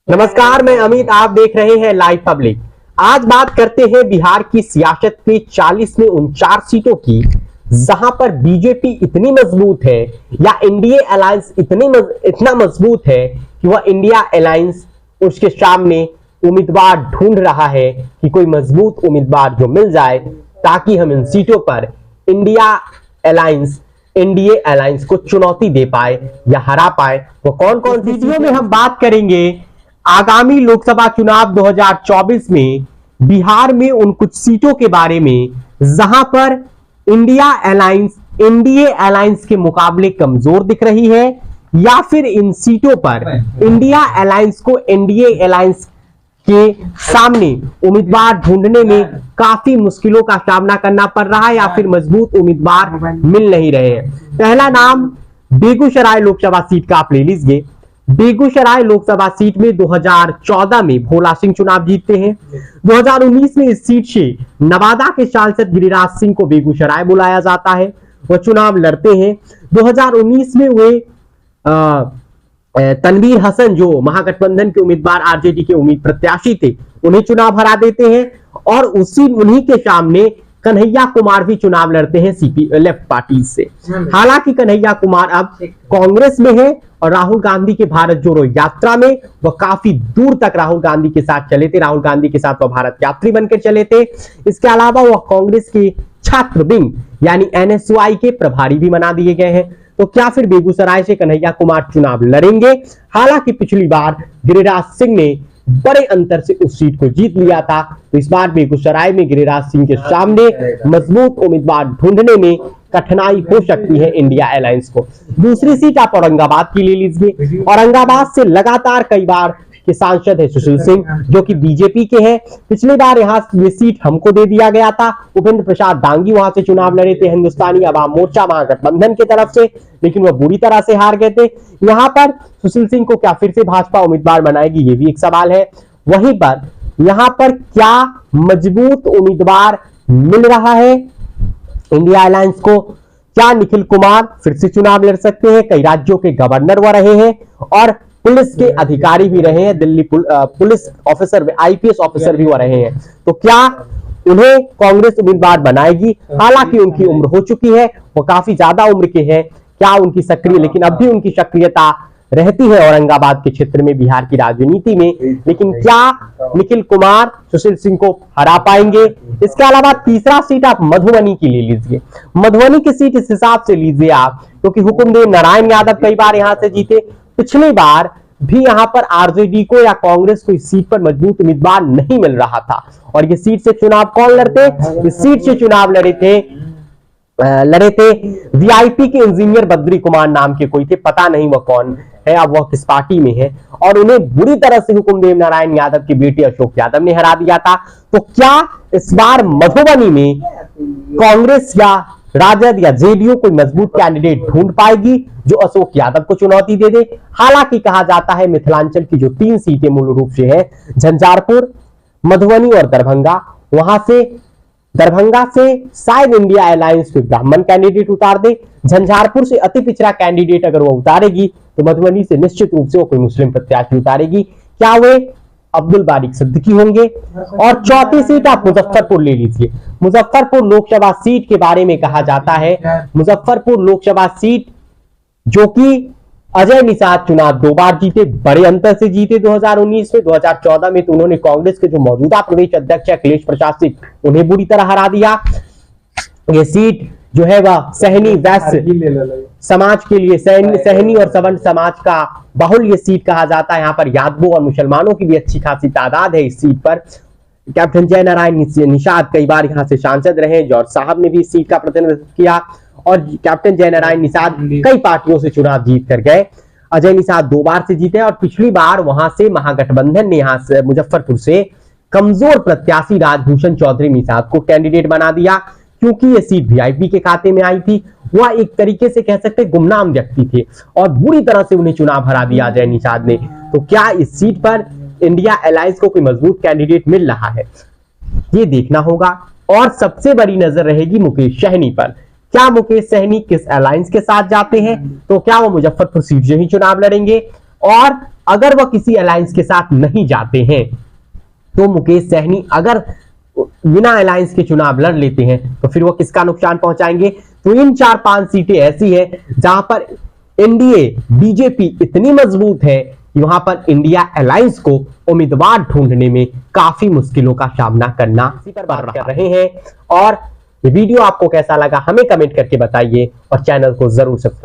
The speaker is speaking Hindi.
नमस्कार, मैं अमित। आप देख रहे हैं लाइव पब्लिक। आज बात करते हैं बिहार की सियासत के 40 में 49 सीटों की, जहां पर बीजेपी इतनी मजबूत है या एनडीए अलायंस इतना मजबूत है कि वह इंडिया अलायंस उसके सामने उम्मीदवार ढूंढ रहा है कि कोई मजबूत उम्मीदवार जो मिल जाए ताकि हम इन सीटों पर इंडिया अलायंस एनडीए अलायंस को चुनौती दे पाए या हरा पाए। वो कौन कौन सी वीडियो में हम बात करेंगे आगामी लोकसभा चुनाव 2024 में बिहार में उन कुछ सीटों के बारे में जहां पर इंडिया अलायंस एनडीए अलायंस के मुकाबले कमजोर दिख रही है, या फिर इन सीटों पर इंडिया अलायंस को एनडीए अलायंस के सामने उम्मीदवार ढूंढने में काफी मुश्किलों का सामना करना पड़ रहा है या फिर मजबूत उम्मीदवार मिल नहीं रहे हैं। पहला नाम बेगूसराय लोकसभा सीट का आप ले लीजिए। बेगूसराय लोकसभा सीट में 2014 में भोला सिंह चुनाव जीतते हैं। 2019 में इस सीट से नवादा के सांसद गिरिराज सिंह को बेगूसराय बुलाया जाता है, वह चुनाव लड़ते हैं। 2019 में वे तनवीर हसन जो महागठबंधन के उम्मीदवार आरजेडी के उम्मीद प्रत्याशी थे, उन्हें चुनाव हरा देते हैं और उन्हीं के सामने कन्हैया कुमार भी चुनाव लड़ते हैं सीपी लेफ्ट पार्टी से। हालांकि कन्हैया कुमार अब कांग्रेस में है और राहुल गांधी के भारत जोड़ो यात्रा में वह काफी दूर तक राहुल गांधी के साथ चले थे। राहुल गांधी के साथ वह भारत यात्री बनकर चले थे। इसके अलावा वह कांग्रेस के छात्र विंग यानी एनएसयूआई के प्रभारी भी बना दिए गए हैं। तो क्या फिर बेगूसराय से कन्हैया कुमार चुनाव लड़ेंगे? हालांकि पिछली बार गिरिराज सिंह ने बड़े अंतर से उस सीट को जीत लिया था, तो इस बार बेगूसराय में गिरिराज सिंह के सामने मजबूत उम्मीदवार ढूंढने में कठिनाई हो सकती है इंडिया अलायंस को। दूसरी सीट आप औरंगाबाद की ले लीजिए। औरंगाबाद से लगातार कई बार के सांसद है सुशील सिंह, जो कि बीजेपी के हैं। पिछली बार यहाँ ये सीट हमको दे दिया गया था। उपेंद्र प्रसाद दांगी वहां से चुनाव लड़े थे हिंदुस्तानी अवाम मोर्चा महागठबंधन की तरफ से, लेकिन वह बुरी तरह से हार गए थे। यहाँ पर सुशील सिंह को क्या फिर से भाजपा उम्मीदवार बनाएगी, ये भी एक सवाल है। वहीं पर यहाँ पर क्या मजबूत उम्मीदवार मिल रहा है इंडिया अलायंस को? क्या निखिल कुमार फिर से चुनाव लड़ सकते हैं? कई राज्यों के गवर्नर वह रहे हैं और पुलिस के अधिकारी भी रहे हैं, Delhi police officer IPS officer भी वह रहे हैं। तो क्या उन्हें कांग्रेस उम्मीदवार बनाएगी? हालांकि उनकी उम्र हो चुकी है, वो काफी ज्यादा उम्र के हैं। क्या उनकी सक्रिय लेकिन अब भी उनकी सक्रियता रहती है औरंगाबाद के क्षेत्र में बिहार की राजनीति में, लेकिन क्या निखिल कुमार सुशील सिंह को हरा पाएंगे? इसके अलावा तीसरा सीट आप मधुबनी की ले लीजिए। मधुबनी की सीट इस हिसाब से लीजिए आप, क्योंकि हुकुमदेव नारायण यादव कई बार यहां से जीते। पिछली बार भी यहां पर आरजेडी को या कांग्रेस को इस सीट पर मजबूत उम्मीदवार नहीं मिल रहा था और ये सीट से चुनाव कौन लड़ते? इस सीट से चुनाव लड़े थे वीआईपी के इंजीनियर बद्री कुमार नाम के कोई थे, पता नहीं वह कौन है, अब वह किस पार्टी में है, और उन्हें बुरी तरह से हुकुमदेव नारायण यादव के बेटे अशोक यादव ने हरा दिया था। तो क्या इस बार मधुबनी में कांग्रेस या राजद या जेडीयू कोई मजबूत कैंडिडेट ढूंढ पाएगी जो अशोक यादव को चुनौती दे दे? हालांकि कहा जाता है मिथिलांचल की जो 3 सीटें मूल रूप से है झंझारपुर, मधुबनी और दरभंगा, वहां से दरभंगा से शायद इंडिया अलायंस में ब्राह्मण कैंडिडेट उतार दे। झंझारपुर से अति पिछड़ा कैंडिडेट अगर वो उतारेगी तो मधुबनी से निश्चित रूप से वो कोई मुस्लिम प्रत्याशी उतारेगी। क्या वे अब्दुल बारिक सिद्दीकी होंगे? और चौथी सीट आप मुजफ्फरपुर ले लीजिए। मुजफ्फरपुर लोकसभा सीट के बारे में कहा जाता है, मुजफ्फरपुर लोकसभा सीट जो कि अजय निषाद चुनाव 2 बार जीते, बड़े अंतर से जीते 2019 में। 2014 में तो उन्होंने कांग्रेस के जो मौजूदा प्रदेश अध्यक्ष अखिलेश प्रसाद सिंह, उन्हें बुरी तरह हरा दिया। ये सीट जो है वह सहनी वैश्य समाज के लिए, सहनी और सवर्ण समाज का बहुल ये सीट कहा जाता है। यहाँ पर यादवों और मुसलमानों की भी अच्छी खासी तादाद है इस सीट पर। कैप्टन जय नारायण निषाद कई बार यहाँ से सांसद रहे, जॉर्ज साहब ने भी इस सीट का प्रतिनिधित्व किया और कैप्टन जय नारायण निषाद कई पार्टियों से चुनाव जीत कर गए। अजय निषाद 2 बार से जीते और पिछली बार वहां से महागठबंधन ने यहाँ से मुजफ्फरपुर से कमजोर प्रत्याशी राजभूषण चौधरी निषाद को कैंडिडेट बना दिया, क्योंकि ये सीट वीआईपी के खाते में आई थी। वह एक तरीके से कह सकते गुमनाम व्यक्ति थे और बुरी तरह से उन्हें चुनाव हरा दिया अजय निषाद ने। तो क्या इस सीट पर इंडिया अलायंस को कोई मजबूत कैंडिडेट मिल रहा है, ये देखना होगा। और सबसे बड़ी नजर रहेगी मुकेश सहनी पर। क्या मुकेश सहनी किस अलायंस के साथ जाते हैं? तो क्या वो मुजफ्फरपुर सीट से ही चुनाव लड़ेंगे? और अगर वह किसी अलायंस के साथ नहीं जाते हैं तो मुकेश सहनी अगर बिना अलायंस के चुनाव लड़ लेते हैं तो फिर वो किसका नुकसान पहुंचाएंगे। तो इन 4-5 सीटें ऐसी है जहां पर एनडीए बीजेपी इतनी मजबूत है कि वहां पर इंडिया अलायंस को उम्मीदवार ढूंढने में काफी मुश्किलों का सामना करना पड़ रहे हैं। और ये वीडियो आपको कैसा लगा हमें कमेंट करके बताइए और चैनल को जरूर सब्सक्राइब